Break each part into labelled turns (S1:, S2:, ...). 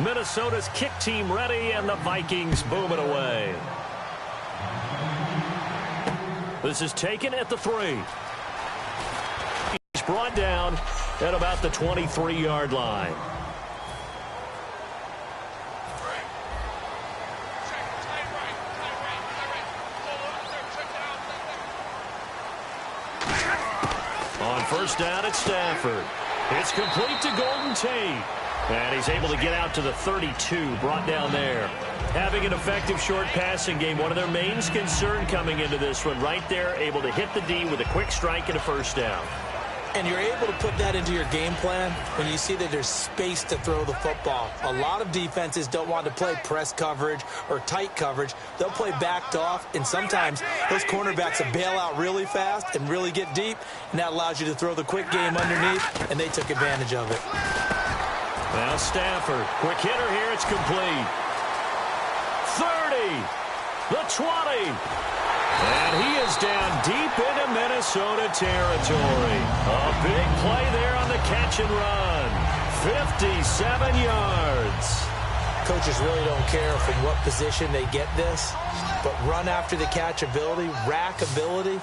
S1: Minnesota's kick team ready, and the Vikings boom it away. This is taken at the 3. He's brought down at about the 23-yard line. On first down, it's Stafford. It's complete to Golden Tate. And he's able to get out to the 32, brought down there. Having an effective short passing game, one of their main concern coming into this one, right there, able to hit the D with a quick strike and a first down.
S2: And you're able to put that into your game plan when you see that there's space to throw the football. A lot of defenses don't want to play press coverage or tight coverage. They'll play backed off, and sometimes those cornerbacks will bail out really fast and really get deep, and that allows you to throw the quick game underneath, and they took advantage of it.
S1: Now Stafford, quick hitter here, it's complete. 30, the 20. And he is down deep into Minnesota territory. A big play there on the catch and run. 57 yards.
S2: Coaches really don't care from what position they get this, but run after the catch ability, rack ability,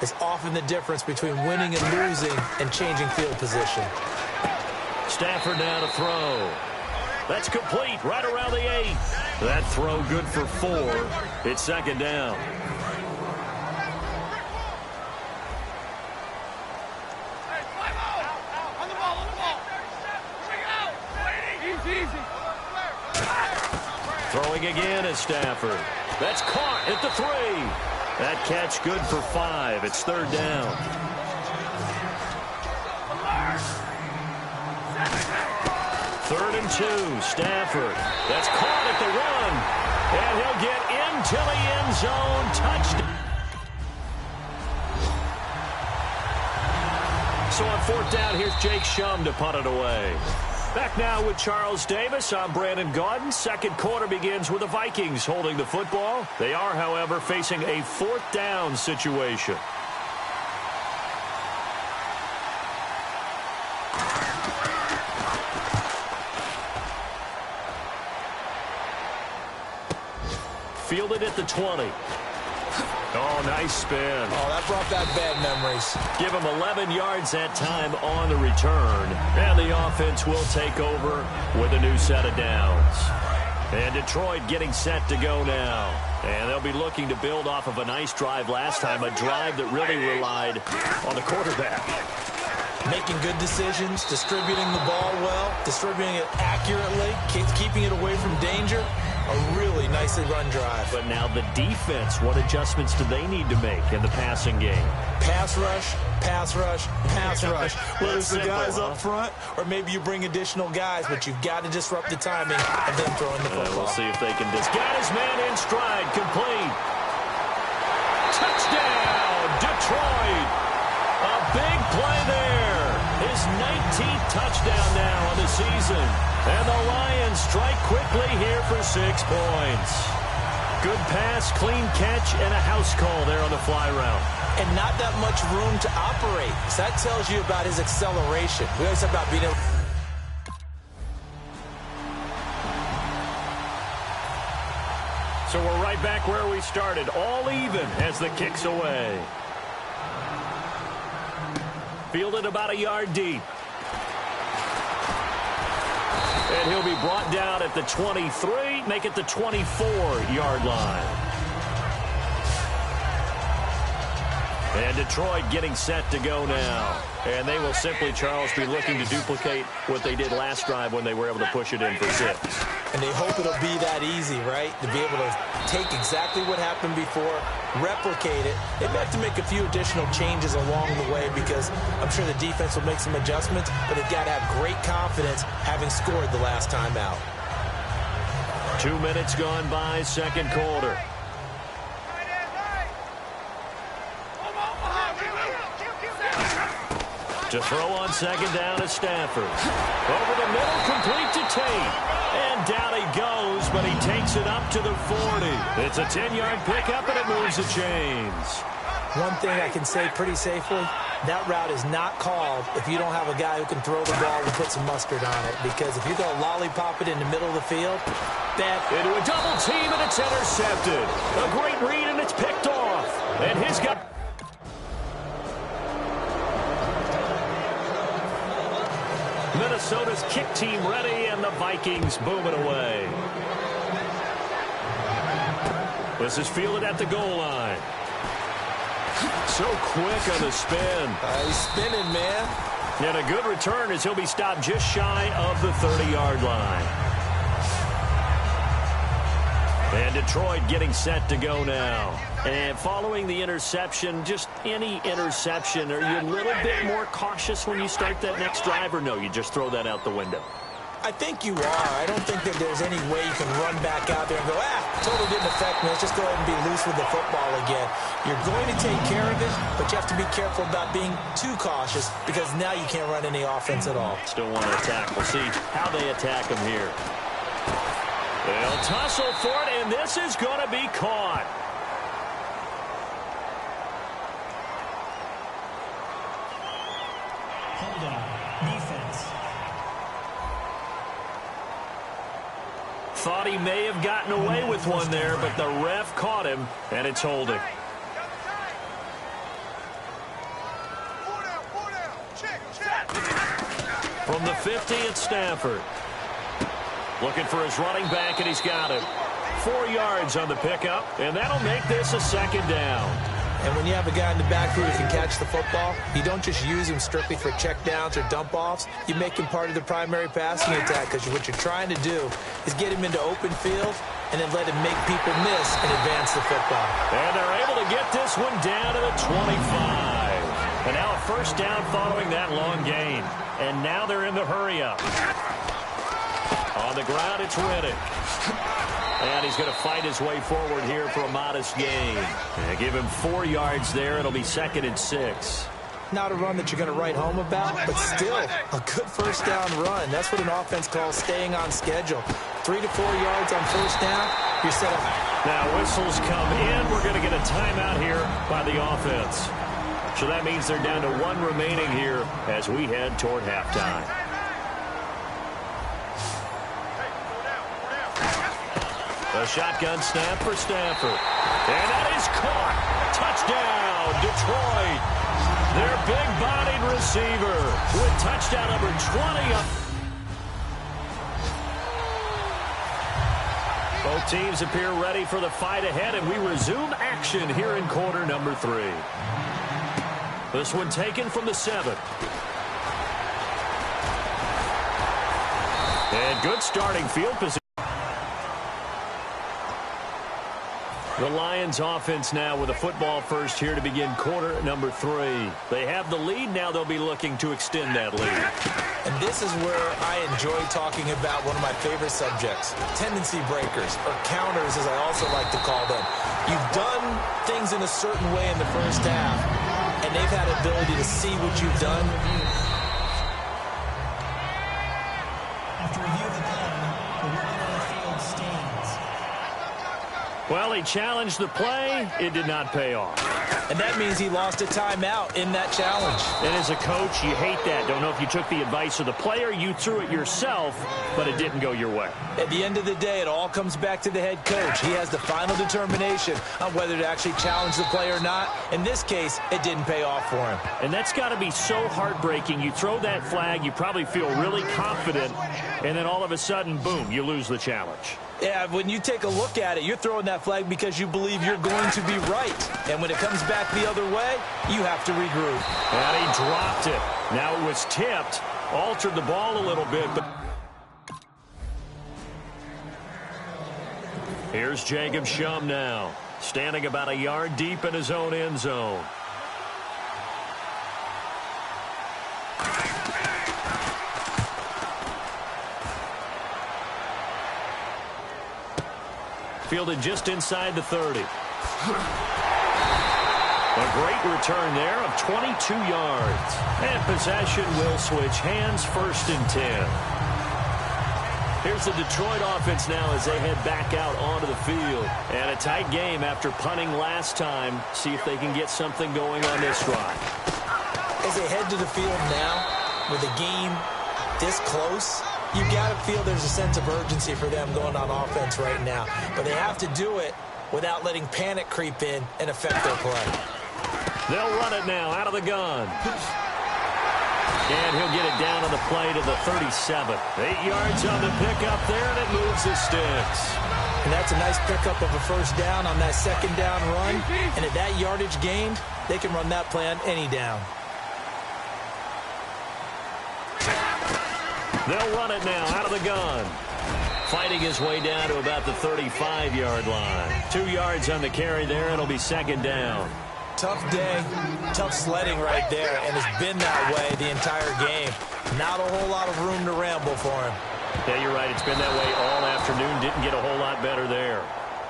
S2: is often the difference between winning and losing and changing field position.
S1: Stafford now to throw. That's complete right around the 8. That throw good for 4. It's second down. Throwing again is Stafford. That's caught at the 3. That catch good for 5. It's third down. Third and 2, Stafford. That's caught at the 1. And he'll get into the end zone. Touchdown. So on fourth down, here's Jake Shum to punt it away. Back now with Charles Davis. I'm Brandon Gaudin. Second quarter begins with the Vikings holding the football. They are, however, facing a fourth down situation. Fielded at the 20. Oh, nice spin.
S2: Oh, that brought back bad memories.
S1: Give him 11 yards that time on the return. And the offense will take over with a new set of downs. And Detroit getting set to go now. And they'll be looking to build off of a nice drive last time, a drive that really relied on the quarterback.
S2: Making good decisions, distributing the ball well, distributing it accurately, keeping it away from danger. A really nicely run drive.
S1: But now the defense, what adjustments do they need to make in the passing game?
S2: Pass rush, pass rush, pass rush. Whether it's the guys up front or maybe you bring additional guys, but you've got to disrupt the timing of them throwing the football.
S1: We'll see if they can got his man in stride, complete. Touchdown, Detroit. A big play there. His 19th touchdown now on the season. And the Lions strike quickly here for 6 points. Good pass, clean catch, and a house call there on the fly route.
S2: And not that much room to operate. So that tells you about his acceleration. We always talk about being able.
S1: So we're right back where we started, all even as the kick's away. Fielded about a yard deep. And he'll be brought down at the 23, make it the 24-yard line. And Detroit getting set to go now. And they will simply, Charles, be looking to duplicate what they did last drive when they were able to push it in for 6.
S2: And they hope it'll be that easy, right? To be able to take exactly what happened before, replicate it. They may have to make a few additional changes along the way because I'm sure the defense will make some adjustments, but they've got to have great confidence having scored the last time out.
S1: 2 minutes gone by, second quarter. To throw on second down is Stafford. Over the middle, complete to Tate. And down he goes, but he takes it up to the 40. It's a 10-yard pickup, and it moves the chains.
S2: One thing I can say pretty safely, That route is not called if you don't have a guy who can throw the ball and put some mustard on it. Because if you're going to lollipop it in the middle of the field,
S1: into a double team, and it's intercepted. A great read, and it's picked off. And his guy... Minnesota's kick team ready, and the Vikings booming away. This is fielded at the goal line. So quick on the spin.
S2: He's spinning, man.
S1: And a good return as he'll be stopped just shy of the 30-yard line. And Detroit getting set to go now. And following the interception, just any interception, are you a little bit more cautious when you start that next drive, or no, you just throw that out the window?
S2: I think you are. I don't think that there's any way you can run back out there and go, totally didn't affect me. Let's just go ahead and be loose with the football again. You're going to take care of it, but you have to be careful about being too cautious because now you can't run any offense at all.
S1: Still want to attack. We'll see how they attack him here. They'll tussle for it, and this is going to be caught.
S3: Hold on. Defense.
S1: Thought he may have gotten away with one there, but the ref caught him, and it's holding. From the 50, it's Stafford. Looking for his running back, and he's got him. 4 yards on the pickup, and that'll make this a second down.
S2: And when you have a guy in the backfield who can catch the football, you don't just use him strictly for checkdowns or dump-offs. You make him part of the primary passing attack because what you're trying to do is get him into open field and then let him make people miss and advance the football.
S1: And they're able to get this one down to the 25. And now a first down following that long gain. And now they're in the hurry-up. On the ground, it's Riddick. And he's going to fight his way forward here for a modest gain. And give him 4 yards there. It'll be 2nd and 6.
S2: Not a run that you're going to write home about, but still a good first down run. That's what an offense calls staying on schedule. 3 to 4 yards on first down, you're set up.
S1: Now whistles come in. We're going to get a timeout here by the offense. So that means they're down to 1 remaining here as we head toward halftime. A shotgun snap for Stafford. And that is caught. Touchdown, Detroit. Their big-bodied receiver with touchdown number 20. Both teams appear ready for the fight ahead, and we resume action here in quarter number 3. This one taken from the 7. And good starting field position. The Lions offense now with a football first here to begin quarter number 3. They have the lead. Now they'll be looking to extend that lead.
S2: And this is where I enjoy talking about one of my favorite subjects, tendency breakers, or counters as I also like to call them. You've done things in a certain way in the first half, and they've had ability to see what you've done.
S3: After review of the play, the ruling on the field stands.
S1: Well, he challenged the play. It did not pay off.
S2: And that means he lost a timeout in that challenge.
S1: And as a coach, you hate that. Don't know if you took the advice of the player, you threw it yourself, but it didn't go your way.
S2: At the end of the day, it all comes back to the head coach. He has the final determination on whether to actually challenge the play or not. In this case, it didn't pay off for him.
S1: And that's got to be so heartbreaking. You throw that flag, you probably feel really confident, and then all of a sudden, boom, you lose the challenge.
S2: Yeah, when you take a look at it, you're throwing that flag because you believe you're going to be right. And when it comes back the other way, you have to regroup.
S1: And he dropped it. Now it was tipped, altered the ball a little bit. But here's Jacob Shum now, standing about a yard deep in his own end zone. Fielded just inside the 30. A great return there of 22 yards. And possession will switch hands, 1st and 10. Here's the Detroit offense now as they head back out onto the field. And a tight game after punting last time. See if they can get something going on this drive.
S2: As they head to the field now, with the game this close, you got to feel there's a sense of urgency for them going on offense right now. But they have to do it without letting panic creep in and affect their play.
S1: They'll run it now out of the gun. And he'll get it down on the play to the 37. 8 yards on the pickup there, and it moves the sticks.
S2: And that's a nice pickup of a first down on that second down run. And at that yardage gained, they can run that play on any down.
S1: They'll run it now out of the gun. Fighting his way down to about the 35-yard line. 2 yards on the carry there. It'll be second down.
S2: Tough day, tough sledding right there, and it's been that way the entire game. Not a whole lot of room to ramble for him.
S1: Yeah, you're right. It's been that way all afternoon. Didn't get a whole lot better there.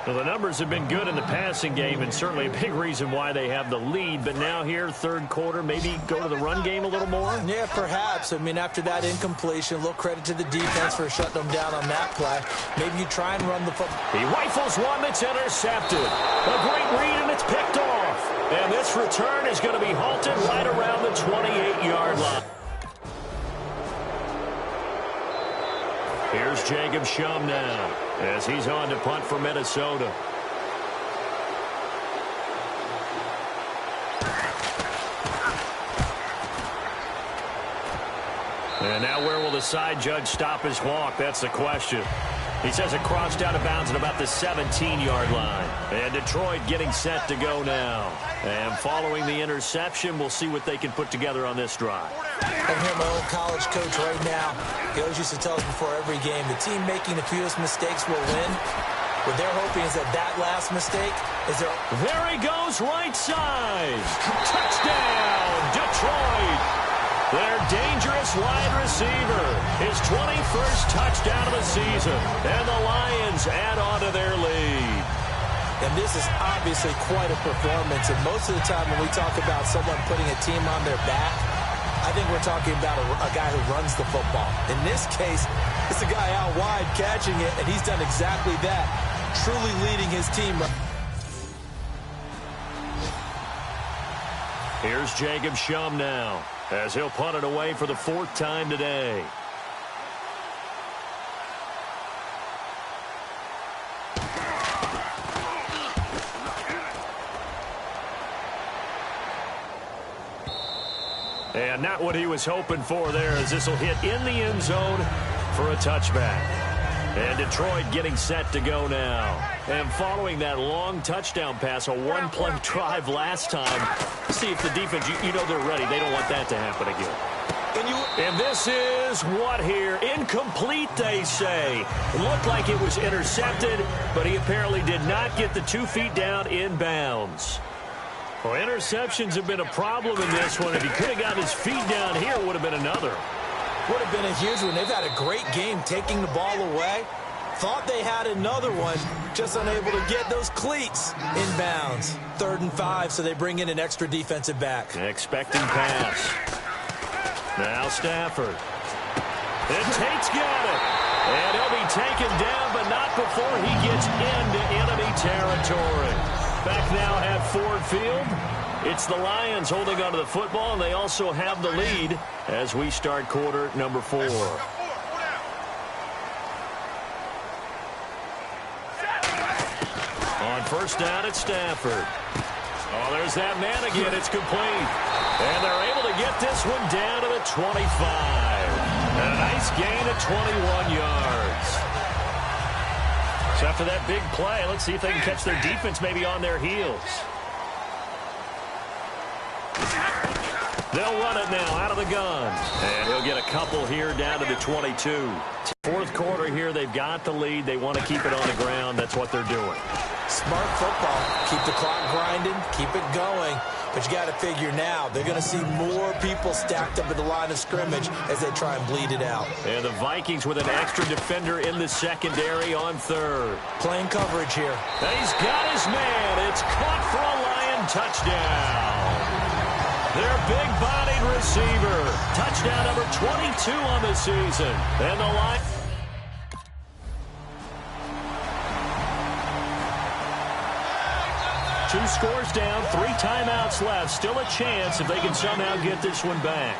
S1: Well, the numbers have been good in the passing game, and certainly a big reason why they have the lead. But now here, third quarter, maybe go to the run game a little more?
S2: Yeah, perhaps. I mean, after that incompletion, a little credit to the defense for shutting them down on that play. Maybe you try and run the football.
S1: He rifles one that's intercepted. A great read, and it's picked off. And this return is going to be halted right around the 28-yard line. Here's Jacob Shum now as he's on to punt for Minnesota. And now where will the side judge stop his walk? That's the question. He says it crossed out of bounds at about the 17-yard line. And Detroit getting set to go now. And following the interception, we'll see what they can put together on this drive.
S2: I hear my old college coach right now. He always used to tell us before every game, the team making the fewest mistakes will win. What they're hoping is that last mistake is their...
S1: There he goes, right side. Touchdown, Detroit. Their dangerous wide receiver. His 21st touchdown of the season. And the Lions add on to their lead.
S2: And this is obviously quite a performance. And most of the time when we talk about someone putting a team on their back, I think we're talking about a guy who runs the football. In this case, it's a guy out wide catching it, and he's done exactly that, truly leading his team.
S1: Here's Jacob Shum now as he'll punt it away for the 4th time today. And not what he was hoping for there, as this will hit in the end zone for a touchback. And Detroit getting set to go now. And following that long touchdown pass, a one-play drive last time, see if the defense, you know they're ready. They don't want that to happen again. And this is what here? Incomplete, they say. It looked like it was intercepted, but he apparently did not get the 2 feet down in bounds. Well, interceptions have been a problem in this one. If he could have got his feet down here, it would have been another.
S2: Would have been a huge one. They've had a great game taking the ball away. Thought they had another one, just unable to get those cleats in bounds. 3rd and 5, so they bring in an extra defensive back.
S1: Expecting pass. Now Stafford. And Tate's got it. And he'll be taken down, but not before he gets into enemy territory. Back now at Ford Field. It's the Lions holding onto the football, and they also have the lead as we start quarter number 4. On first down, it's Stafford. Oh, there's that man again. It's complete. And they're able to get this one down to the 25. And a nice gain of 21 yards. So after that big play, let's see if they can catch their defense maybe on their heels. They'll run it now out of the gun. And he'll get a couple here down to the 22. 4th quarter here, they've got the lead. They want to keep it on the ground. That's what they're doing.
S2: Smart football. Keep the clock grinding. Keep it going. But you got to figure now, they're going to see more people stacked up at the line of scrimmage as they try and bleed it out.
S1: And the Vikings with an extra defender in the secondary on 3rd.
S2: Playing coverage here.
S1: And he's got his man. It's caught for a Lion touchdown. Their big-bodied receiver. Touchdown number 22 on the season. And the Lions. 2 scores down, 3 timeouts left. Still a chance if they can somehow get this one back.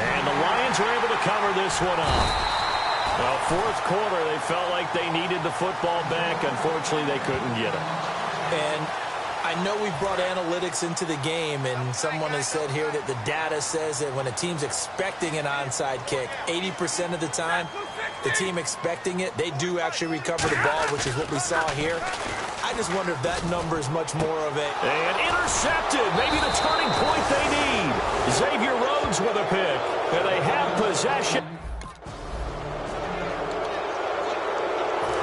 S1: And the Lions are able to cover this one up. Well, fourth quarter, they felt like they needed the football back. Unfortunately, they couldn't get it.
S2: And I know we brought analytics into the game, and someone has said here that the data says that when a team's expecting an onside kick, 80% of the time, the team expecting it, they do actually recover the ball, which is what we saw here. I just wonder if that number is much more of a...
S1: And intercepted. Maybe the turning point they need. Xavier Rhodes with a pick. And they have possession.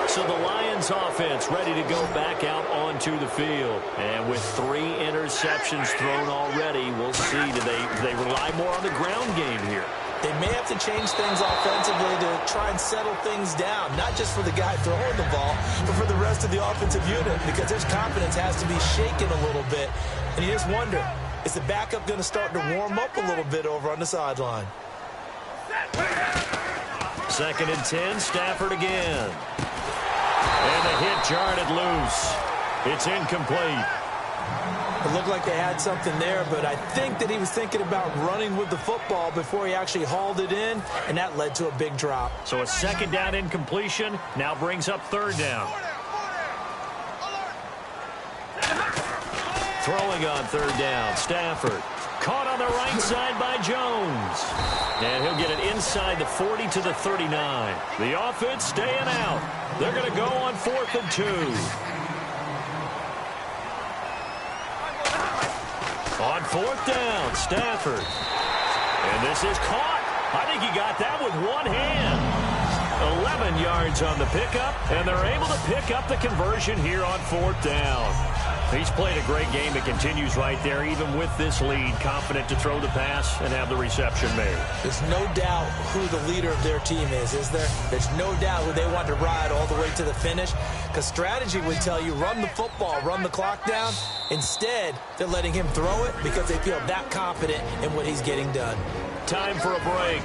S1: So the Lions offense ready to go back out onto the field. And with 3 interceptions thrown already, we'll see. Do they rely more on the ground game here?
S2: They may have to change things offensively to try and settle things down, not just for the guy throwing the ball, but for the rest of the offensive unit, because their confidence has to be shaken a little bit. And you just wonder, is the backup going to start to warm up a little bit over on the sideline?
S1: 2nd and 10, Stafford again. And the hit jarred it loose. It's incomplete.
S2: It looked like they had something there, but I think that he was thinking about running with the football before he actually hauled it in, and that led to a big drop.
S1: So a 2nd down incompletion now brings up 3rd down. Throwing on 3rd down, Stafford. Caught on the right side by Jones. And he'll get it inside the 40 to the 39. The offense staying out. They're going to go on 4th and 2. On 4th down, Stafford. And this is caught. I think he got that with one hand. 11 yards on the pickup, and they're able to pick up the conversion here on 4th down. He's played a great game. It continues right there, even with this lead, confident to throw the pass and have the reception made.
S2: There's no doubt who the leader of their team is there? There's no doubt who they want to ride all the way to the finish, because strategy would tell you run the football, run the clock down. Instead, they're letting him throw it because they feel that confident in what he's getting done.
S1: Time for a break.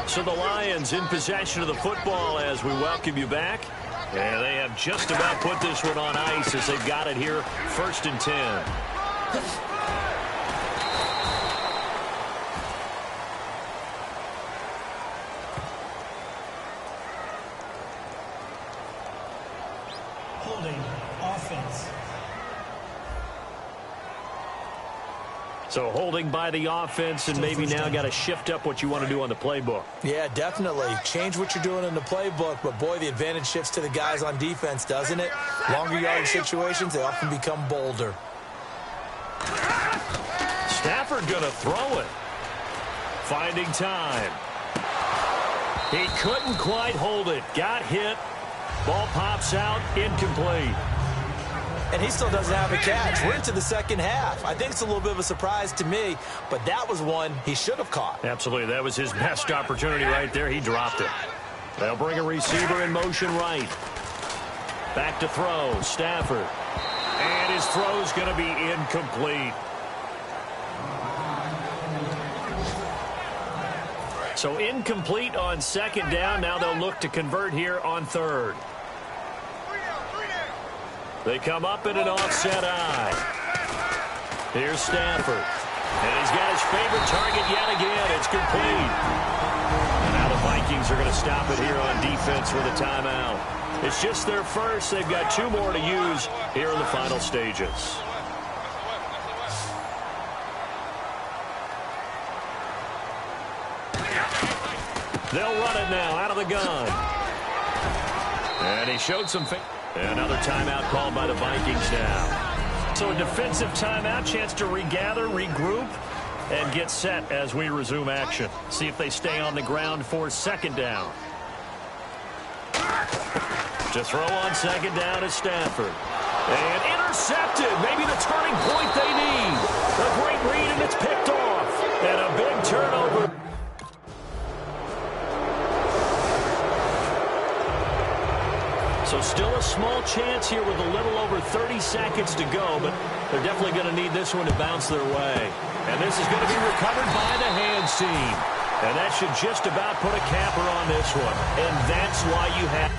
S1: So the Lions in possession of the football as we welcome you back. And they have just about put this one on ice as they've got it here, 1st and 10.
S3: Holding offense.
S1: So holding by the offense, and maybe now got to shift up what you want to do on the playbook.
S2: Yeah, definitely. Change what you're doing in the playbook, but boy, the advantage shifts to the guys on defense, doesn't it? Longer yardage situations, they often become bolder.
S1: Stafford going to throw it. Finding time. He couldn't quite hold it. Got hit. Ball pops out. Incomplete.
S2: And he still doesn't have a catch. We're into the 2nd half. I think it's a little bit of a surprise to me, but that was one he should have caught.
S1: Absolutely. That was his best opportunity right there. He dropped it. They'll bring a receiver in motion right. Back to throw. Stafford. And his throw's going to be incomplete. So incomplete on 2nd down. Now they'll look to convert here on 3rd. They come up in an offset eye. Here's Stafford. And he's got his favorite target yet again. It's complete. And now the Vikings are going to stop it here on defense with a timeout. It's just their first. They've got 2 more to use here in the final stages. They'll run it now out of the gun. And he showed some... Another timeout called by the Vikings now. So a defensive timeout, chance to regather, regroup, and get set as we resume action. See if they stay on the ground for 2nd down. To throw on 2nd down is Stafford. And intercepted. Maybe the turning point they need. A great read, and it's picked off. And a big turnover. So still a small chance here with a little over 30 seconds to go, but they're definitely going to need this one to bounce their way. And this is going to be recovered by the hands team. And that should just about put a capper on this one. And that's why you have...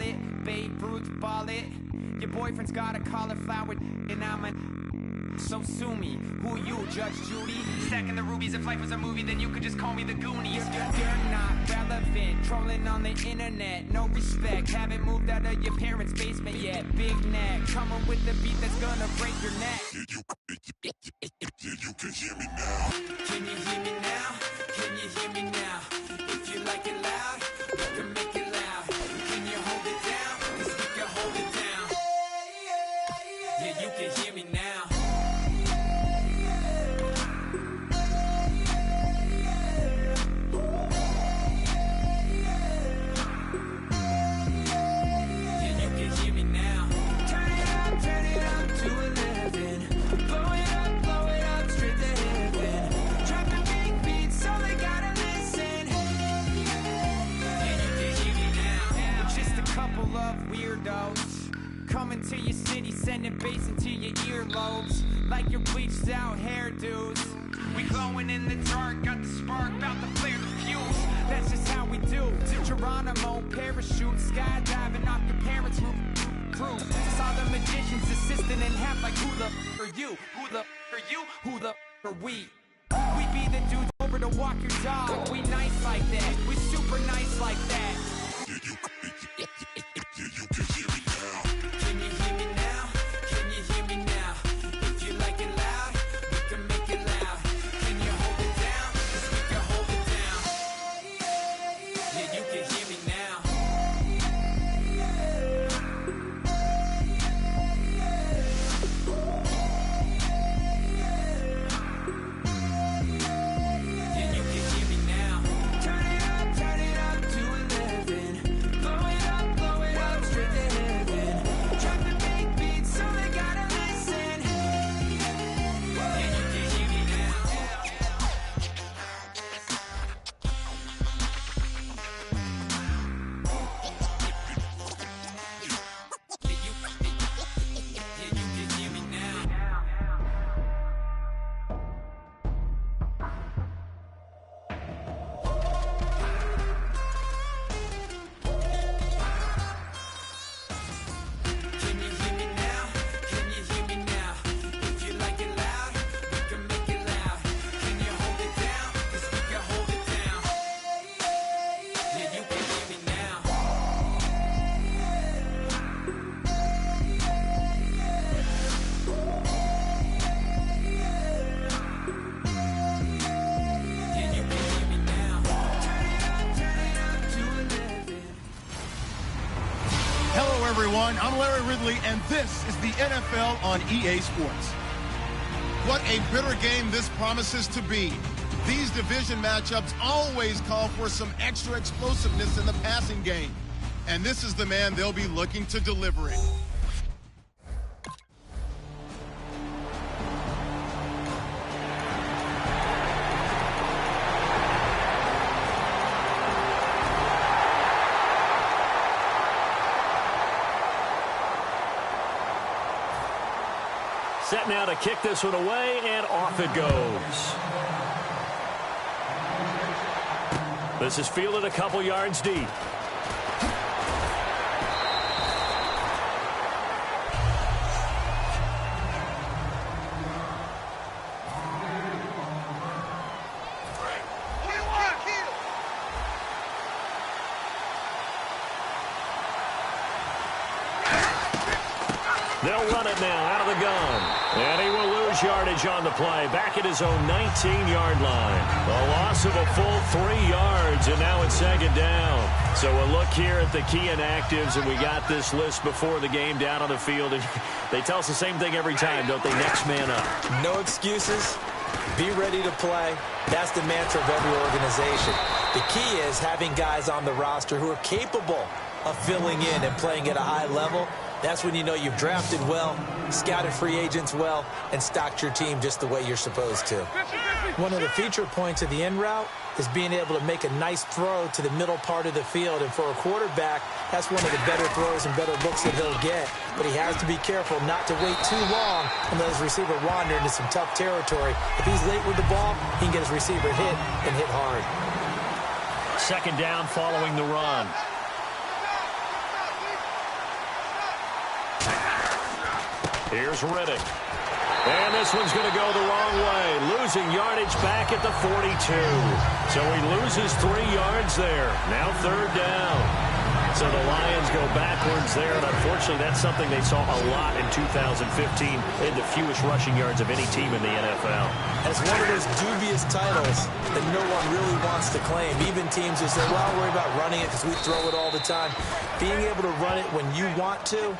S4: it, Babe Ruth ball it. Your boyfriend's got a cauliflower and I'm a... So sue me, who you, Judge Judy? Stacking the rubies, if life was a movie, then you could just call me the Goonies. You're not relevant, trolling on the internet, no respect. Haven't moved out of your parents' basement yet. Big neck, coming with the beat that's gonna break your neck.
S5: You can hear me now.
S4: Can you hear me now? Can you hear me now? If you like it loud, we can make it loud. Can you hold it down? 'Cause we can hold it down. Yeah, you can hear me now. Coming to your city, sending bass into your earlobes, like your bleached out hairdos. We glowing in the dark, got the spark, about to flare the fuse. That's just how we do. Geronimo, parachute, skydiving off your parents' roof. Saw the magician's assistant in half, like who the are you? Who the are you? Who the are we? We be the dudes over to walk your dog. We nice like that. We super nice like that.
S5: You can hear me now.
S4: Can you hear me now? Can you hear me now? If you like it loud, we can make it loud. Can you hold it down? 'Cause we can hold it down. Yeah, you can hear me now. Yeah, you can hear me now. Turn it up to 11. Blow it up straight to heaven. Drop the big beat so they gotta listen. Yeah, you can hear me now. Yeah, you can hear me now. Can you hear me now? Can you hear me now? If you like it loud, we can make it loud. Can you hold it down? 'Cause we can hold it down. Yeah, you can hear me now. Yeah, you can hear me now. Turn it up to 11.
S6: Hello, everyone. I'm Larry Ridley, and this is the NFL on EA Sports. What a bitter game this promises to be. These division matchups always call for some extra explosiveness in the passing game. And this is the man they'll be looking to deliver it.
S1: Set now to kick this one away, and off it goes. This is fielded a couple yards deep. They'll run it now out of the gun. And he will lose yardage on the play. Back at his own 19-yard line. A loss of a full 3 yards, and now it's second down. So a look here at the key inactives, and we got this list before the game down on the field. And they tell us the same thing every time, don't they? Next man up.
S2: No excuses. Be ready to play. That's the mantra of every organization. The key is having guys on the roster who are capable of filling in and playing at a high level. That's when you know you've drafted well, scouted free agents well, and stocked your team just the way you're supposed to. One of the feature points of the in route is being able to make a nice throw to the middle part of the field. And for a quarterback, that's one of the better throws and better looks that he'll get. But he has to be careful not to wait too long and let his receiver wander into some tough territory. If he's late with the ball, he can get his receiver hit and hit hard.
S1: Second down following the run. Here's Riddick. And this one's going to go the wrong way. Losing yardage back at the 42. So he loses 3 yards there. Now 3rd down. So the Lions go backwards there, and unfortunately that's something they saw a lot in 2015 in the fewest rushing yards of any team in the NFL.
S2: It's one of those dubious titles that no one really wants to claim. Even teams who say, well, I'll worry about running it because we throw it all the time. Being able to run it when you want to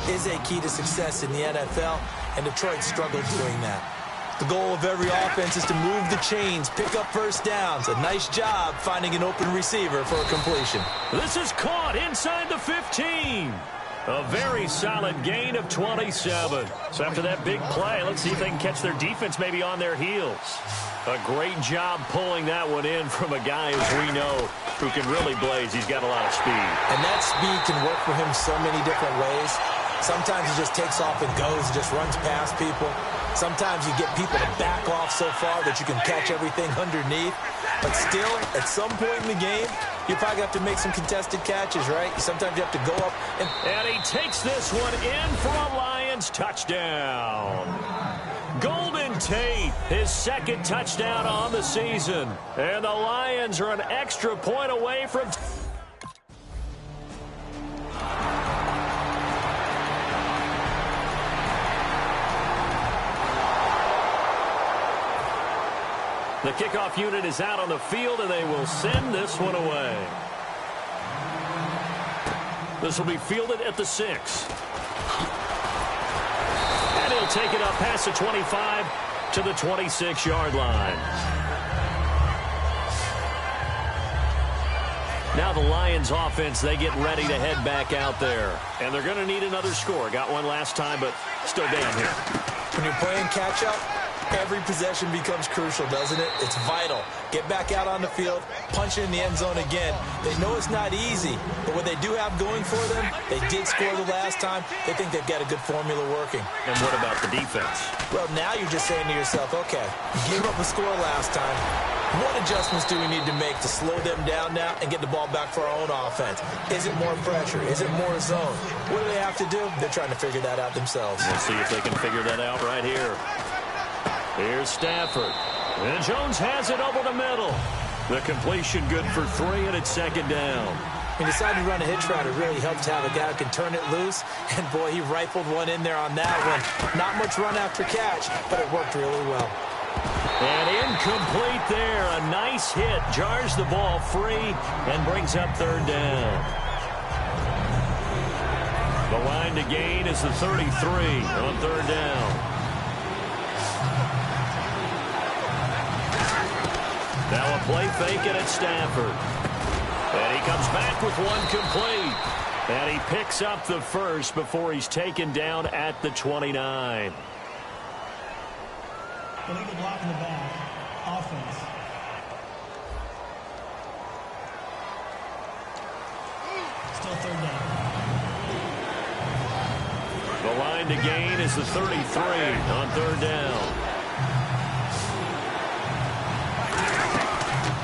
S2: is a key to success in the NFL, and Detroit struggled doing that. The goal of every offense is to move the chains, pick up first downs. A nice job finding an open receiver for a completion.
S1: This is caught inside the 15. A very solid gain of 27. So after that big play, let's see if they can catch their defense maybe on their heels. A great job pulling that one in from a guy, as we know, who can really blaze. He's got a lot of speed.
S2: And that speed can work for him so many different ways. Sometimes he just takes off and goes, just runs past people. Sometimes you get people to back off so far that you can catch everything underneath. But still, at some point in the game, you probably have to make some contested catches, right? Sometimes you have to go up and...
S1: And he takes this one in for a Lions touchdown. Golden Tate, his 2nd touchdown on the season. And the Lions are an extra point away from... The kickoff unit is out on the field, and they will send this one away. This will be fielded at the 6. And he'll take it up past the 25 to the 26-yard line. Now the Lions offense, they get ready to head back out there. And they're going to need another score. Got one last time, but still down here.
S2: When you're playing catch-up, every possession becomes crucial, doesn't it? It's vital. Get back out on the field, punch it in the end zone again. They know it's not easy, but what they do have going for them, they did score the last time. They think they've got a good formula working.
S1: And what about the defense?
S2: Well, now you're just saying to yourself, okay, gave up a score last time. What adjustments do we need to make to slow them down now and get the ball back for our own offense? Is it more pressure? Is it more zone? What do they have to do? They're trying to figure that out themselves.
S1: We'll see if they can figure that out right here. Here's Stafford. And Jones has it over the middle. The completion good for 3, and it's 2nd down.
S2: He decided to run a hitch route. It really helps to have a guy who can turn it loose. And, boy, he rifled one in there on that one. Not much run after catch, but it worked really well.
S1: And incomplete there. A nice hit. Jars the ball free and brings up 3rd down. The line to gain is the 33 on 3rd down. Now a play fake it at Stafford. And he comes back with one complete. And he picks up the first before he's taken down at the 29.
S3: Illegal block in the back. Offense. Still 3rd down.
S1: The line to gain is the 33 on 3rd down.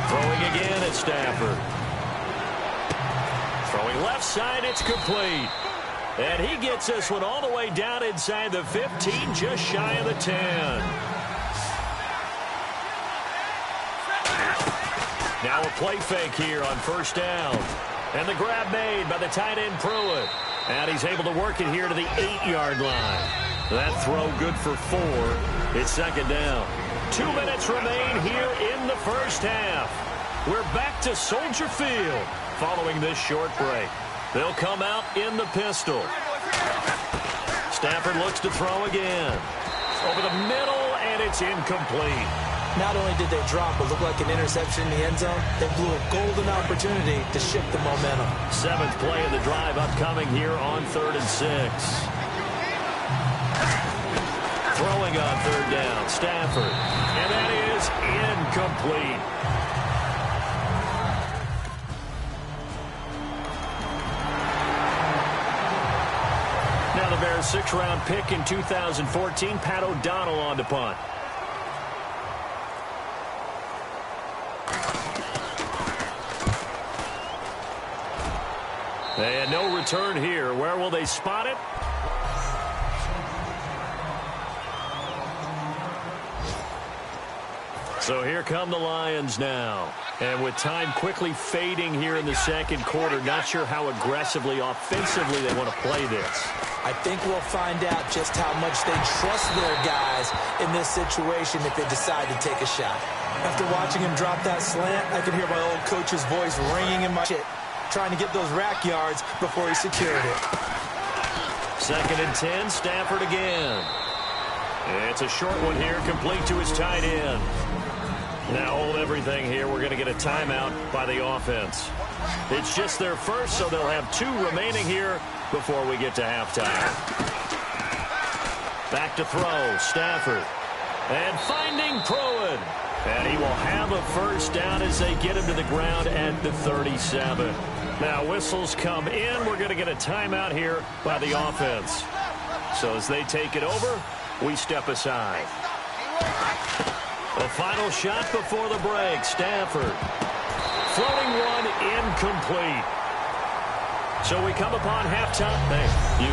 S1: Throwing again at Stafford. Throwing left side, it's complete. And he gets this one all the way down inside the 15, just shy of the 10. Now a play fake here on 1st down. And the grab made by the tight end Pruitt. And he's able to work it here to the 8-yard line. That throw good for 4. It's 2nd down. 2 minutes remain here in the first half. We're back to Soldier Field following this short break. They'll come out in the pistol. Stafford looks to throw again. Over the middle, and it's incomplete.
S2: Not only did they drop what looked like an interception in the end zone, they blew a golden opportunity to shift the momentum.
S1: 7th play of the drive upcoming here on 3rd and 6. Throwing on 3rd down, Stafford. And that is incomplete. Now the Bears' 6th-round pick in 2014, Pat O'Donnell on to punt. And no return here. Where will they spot it? So here come the Lions now. And with time quickly fading here in the second quarter, not sure how aggressively, offensively they want to play this.
S2: I think we'll find out just how much they trust their guys in this situation if they decide to take a shot. After watching him drop that slant, I can hear my old coach's voice ringing in my shit, trying to get those rack yards before he secured it.
S1: 2nd and 10, Stafford again. It's a short one here, complete to his tight end. Now hold everything here. We're going to get a timeout by the offense. It's just their first, so they'll have 2 remaining here before we get to halftime. Back to throw, Stafford. And finding Pruitt. And he will have a first down as they get him to the ground at the 37. Now whistles come in. We're going to get a timeout here by the offense. So as they take it over, we step aside. The final shot before the break, Stafford. Floating one, incomplete. So we come upon halftime. Hey, you.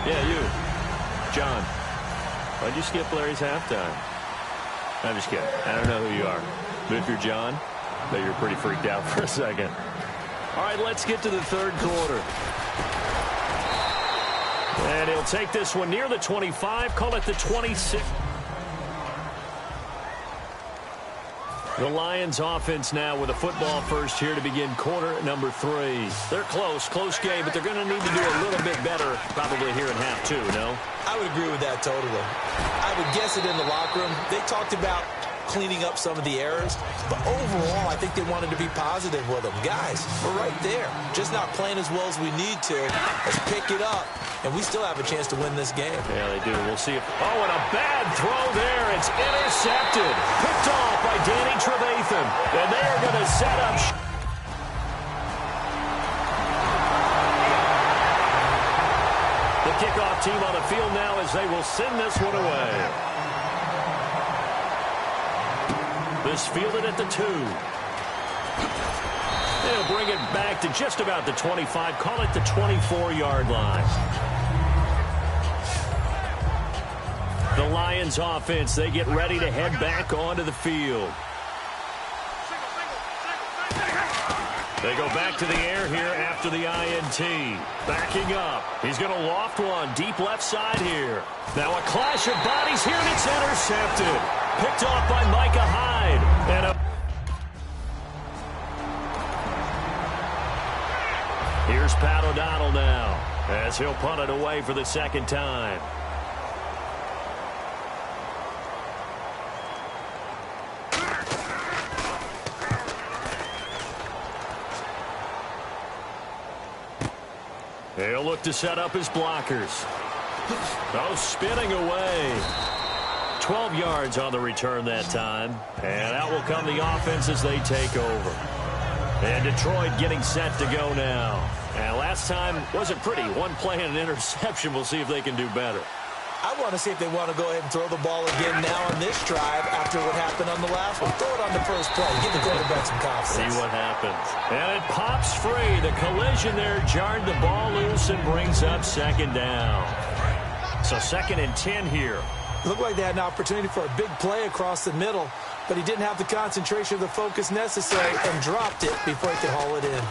S1: Yeah, you. John. Why'd you skip Larry's halftime? I'm just kidding. I don't know who you are. But if you're John, I bet you're pretty freaked out for a second. All right, let's get to the third quarter. And he'll take this one near the 25, call it the 26. The Lions offense now with a football first here to begin quarter number 3. They're close game, but they're going to need to do a little bit better probably here in half 2, no?
S2: I would agree with that totally. I would guess it in the locker room. They talked about cleaning up some of the errors, but overall I think they wanted to be positive with them. Guys, we're right there. Just not playing as well as we need to. Let's pick it up, and we still have a chance to win this game.
S1: Yeah, they do. We'll see if... Oh, and a bad throw there. It's intercepted. Picked off by Danny Trevathan. And they are going to set up... The kickoff team on the field now as they will send this one away. This fielded at the 2. They'll bring it back to just about the 25. Call it the 24-yard line. The Lions offense, they get ready to head back onto the field. They go back to the air here after the INT. Backing up. He's going to loft one deep left side here. Now a clash of bodies here, and it's intercepted. Picked off by Micah Hyde. And here's Pat O'Donnell now as he'll punt it away for the second time. He'll look to set up his blockers. Oh, spinning away. 12 yards on the return that time. And out will come the offense as they take over. And Detroit getting set to go now. And last time wasn't pretty. One play and an interception. We'll see if they can do better.
S2: I want to see if they want to go ahead and throw the ball again now on this drive after what happened on the last one. Throw it on the first play. Give the quarterback some confidence.
S1: See what happens. And it pops free. The collision there jarred the ball loose and brings up second down. So 2nd and 10 here.
S2: Looked like they had an opportunity for a big play across the middle, but he didn't have the concentration or the focus necessary and dropped it before he could haul it in.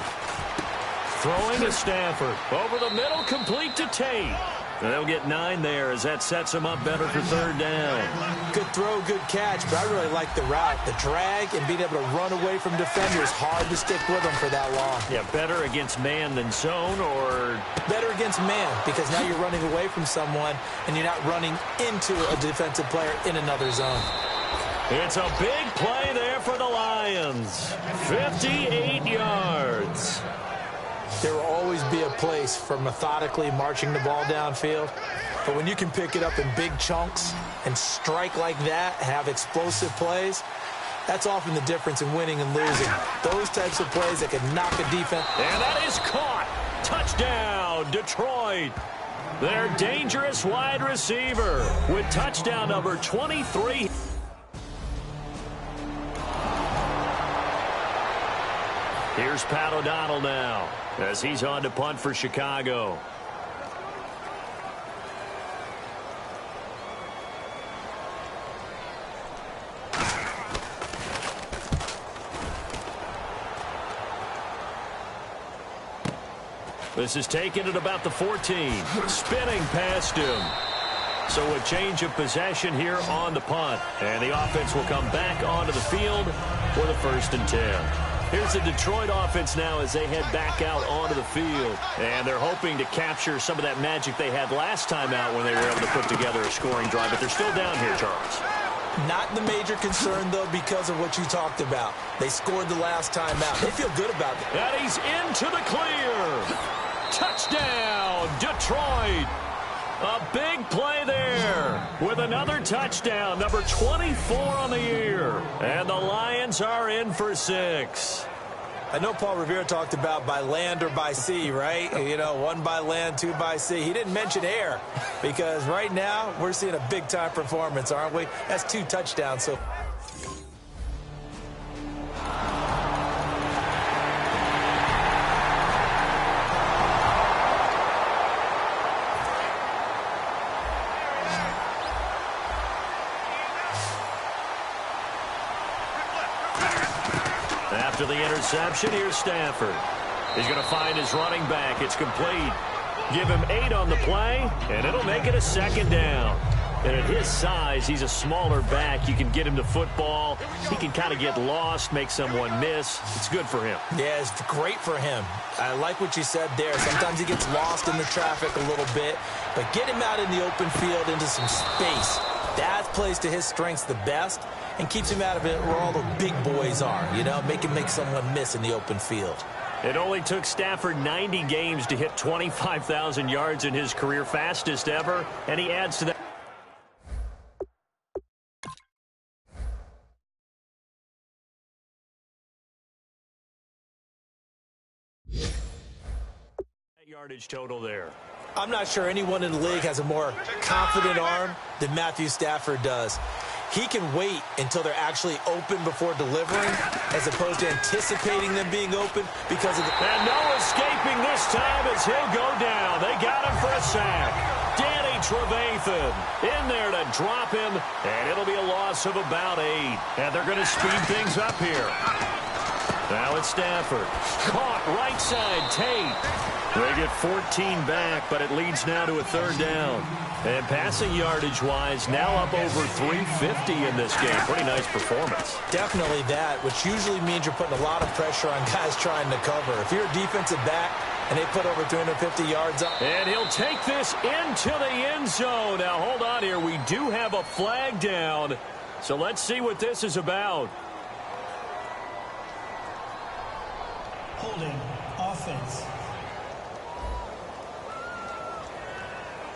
S1: Throwing to Stafford. Over the middle, complete to Tate. They'll get 9 there as that sets them up better for third down.
S2: Good throw, good catch, but I really like the route. The drag and being able to run away from defenders. Hard to stick with them for that long.
S1: Yeah, better against man than zone, or...
S2: Better against man, because now you're running away from someone and you're not running into a defensive player in another zone.
S1: It's a big play there for the Lions. 58 yards.
S2: There will always be a place for methodically marching the ball downfield. But when you can pick it up in big chunks and strike like that, have explosive plays, that's often the difference in winning and losing. Those types of plays that can knock a defense.
S1: And that is caught. Touchdown, Detroit. Their dangerous wide receiver with touchdown number 23. Here's Pat O'Donnell now as he's on to punt for Chicago. This is taken at about the 14. Spinning past him. So a change of possession here on the punt. And the offense will come back onto the field for the 1st and 10. Here's the Detroit offense now as they head back out onto the field. And they're hoping to capture some of that magic they had last time out when they were able to put together a scoring drive. But they're still down here, Charles.
S2: Not the major concern, though, because of what you talked about. They scored the last time out. They feel good about it.
S1: And he's into the clear. Touchdown, Detroit. A big play there with another touchdown, number 24 on the year. And the Lions are in for 6.
S2: I know Paul Revere talked about by land or by sea, right? You know, 1 by land, 2 by sea. He didn't mention air because right now we're seeing a big-time performance, aren't we? That's 2 touchdowns. So.
S1: After the interception, here's Stafford. He's going to find his running back. It's complete. Give him 8 on the play, and it'll make it a 2nd down. And at his size, he's a smaller back. You can get him the football. He can kind of get lost, make someone miss. It's good for him.
S2: Yeah, it's great for him. I like what you said there. Sometimes he gets lost in the traffic a little bit, but get him out in the open field into some space. That plays to his strengths the best and keeps him out of it where all the big boys are, you know, make someone miss in the open field.
S1: It only took Stafford 90 games to hit 25,000 yards in his career, fastest ever, and he adds to that. Yardage total there.
S2: I'm not sure anyone in the league has a more confident arm than Matthew Stafford does. He can wait until they're actually open before delivering as opposed to anticipating them being open because of the...
S1: And no escaping this time as he'll go down. They got him for a sack. Danny Trevathan in there to drop him, and it'll be a loss of about 8. And they're going to speed things up here. Now it's Stafford. Caught right side, Tate. They get 14 back, but it leads now to a 3rd down. And passing yardage-wise, now up over 350 in this game. Pretty nice performance.
S2: Definitely that, which usually means you're putting a lot of pressure on guys trying to cover. If you're a defensive back and they put over 350 yards up.
S1: And he'll take this into the end zone. Now, hold on here. We do have a flag down. So let's see what this is about.
S3: Holding offense.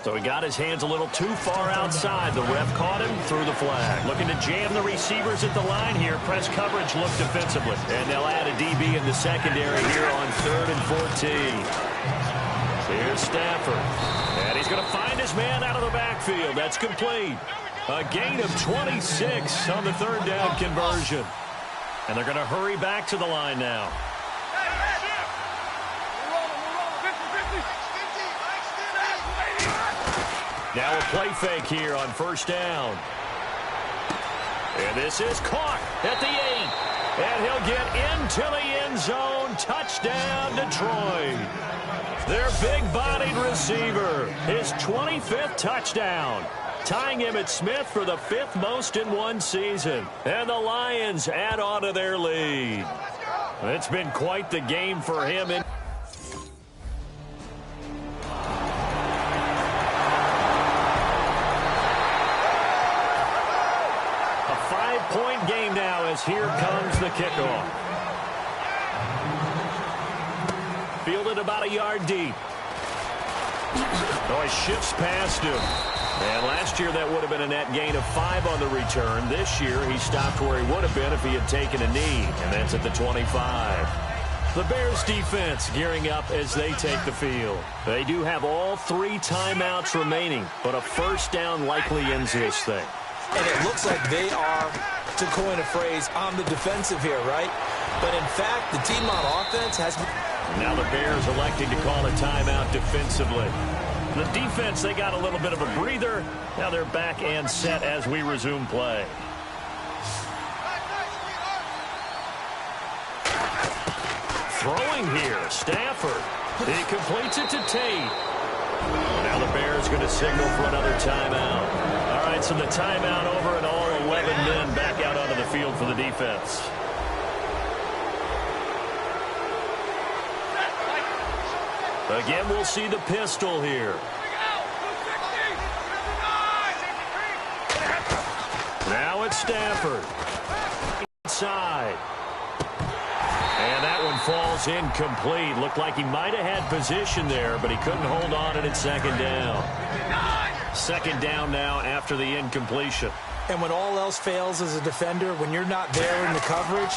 S1: So he got his hands a little too far outside. The ref caught him, threw the flag. Looking to jam the receivers at the line here. Press coverage look defensively. And they'll add a DB in the secondary here on 3rd and 14. Here's Stafford. And he's going to find his man out of the backfield. That's complete. A gain of 26 on the 3rd down conversion. And they're going to hurry back to the line now. Now a play fake here on 1st down. And this is caught at the 8. And he'll get into the end zone. Touchdown, Detroit. Their big-bodied receiver, his 25th touchdown. Tying Emmitt Smith for the 5th most in one season. And the Lions add on to their lead. It's been quite the game for him. Point game now as here comes the kickoff. Fielded about a yard deep. Oh, he shifts past him. And last year that would have been a net gain of 5 on the return. This year he stopped where he would have been if he had taken a knee. And that's at the 25. The Bears defense gearing up as they take the field. They do have all 3 timeouts remaining, but a 1st down likely ends this thing.
S2: And it looks like they are, to coin a phrase, on the defensive here, right? But in fact, the team on offense has...
S1: Now the Bears electing to call a timeout defensively. The defense, they got a little bit of a breather. Now they're back and set as we resume play. Throwing here, Stafford. He completes it to Tate. Now the Bears going to signal for another timeout. All right, so the timeout over and all 11 men back out onto the field for the defense. Again, we'll see the pistol here. Now it's Stafford. Inside. And that one falls incomplete. Looked like he might have had position there, but he couldn't hold on and it's second down. Second down now after the incompletion.
S2: And when all else fails as a defender, when you're not there in the coverage,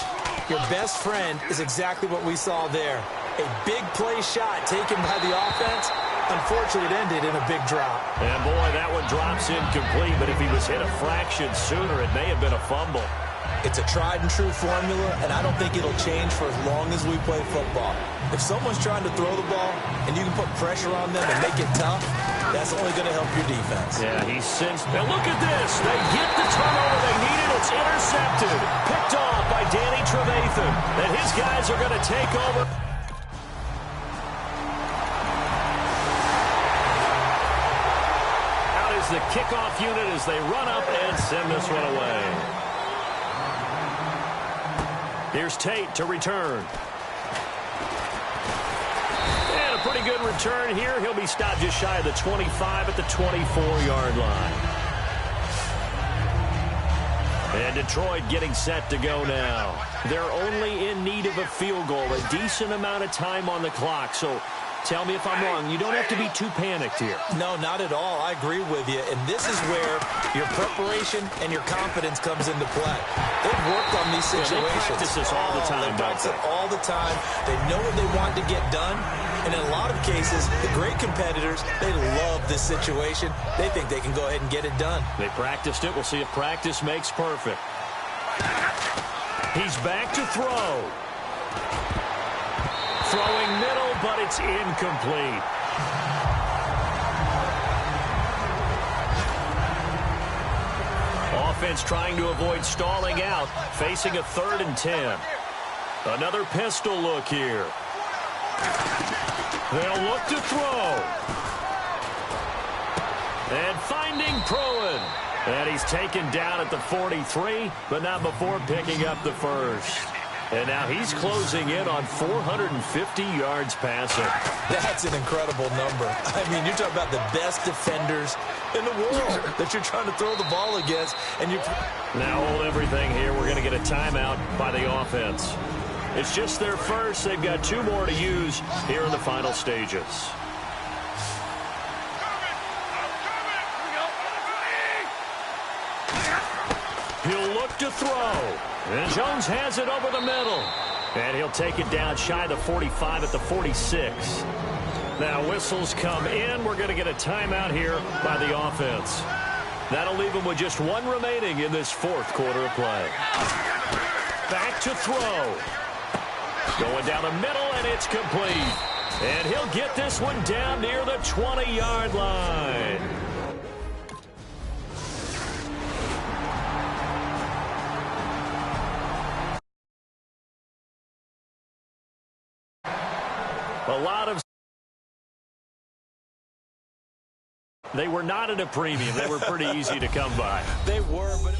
S2: your best friend is exactly what we saw there. A big play shot taken by the offense. Unfortunately, it ended in a big drop.
S1: And, boy, that one drops incomplete, but if he was hit a fraction sooner, it may have been a fumble.
S2: It's a tried-and-true formula, and I don't think it'll change for as long as we play football. If someone's trying to throw the ball and you can put pressure on them and make it tough, that's only going to help your defense.
S1: Yeah, he's sensed. Now look at this. They get the turnover they needed. It's intercepted. Picked off by Danny Trevathan. And his guys are going to take over. Out is the kickoff unit as they run up and send this one away. Here's Tate to return. And a pretty good return here. He'll be stopped just shy of the 25 at the 24-yard line. And Detroit getting set to go now. They're only in need of a field goal, a decent amount of time on the clock. So tell me if I'm wrong. You don't have to be too panicked here.
S2: No, not at all. I agree with you. And this is where your preparation and your confidence comes into play. They've worked on these situations.
S1: They practice this all the time,
S2: They practice it all the time. They know what they want to get done. And in a lot of cases, the great competitors, they love this situation. They think they can go ahead and get it done.
S1: They practiced it. We'll see if practice makes perfect. He's back to throw. Throwing middle, but it's incomplete. Offense trying to avoid stalling out, facing a 3rd and 10. Another pistol look here. They'll look to throw. And finding Pruitt. And he's taken down at the 43, but not before picking up the first. And now he's closing in on 450 yards passing.
S2: That's an incredible number. I mean, you're talking about the best defenders in the world that you're trying to throw the ball against. And you
S1: now hold everything here. We're going to get a timeout by the offense. It's just their first. They've got 2 more to use here in the final stages. He'll look to throw. And Jones has it over the middle. And he'll take it down shy of the 45 at the 46. Now whistles come in. We're going to get a timeout here by the offense. That'll leave him with just 1 remaining in this 4th quarter of play. Back to throw. Going down the middle, and it's complete. And he'll get this one down near the 20-yard line. A lot of... They were not at a premium. They were pretty easy to come by.
S2: They were, but...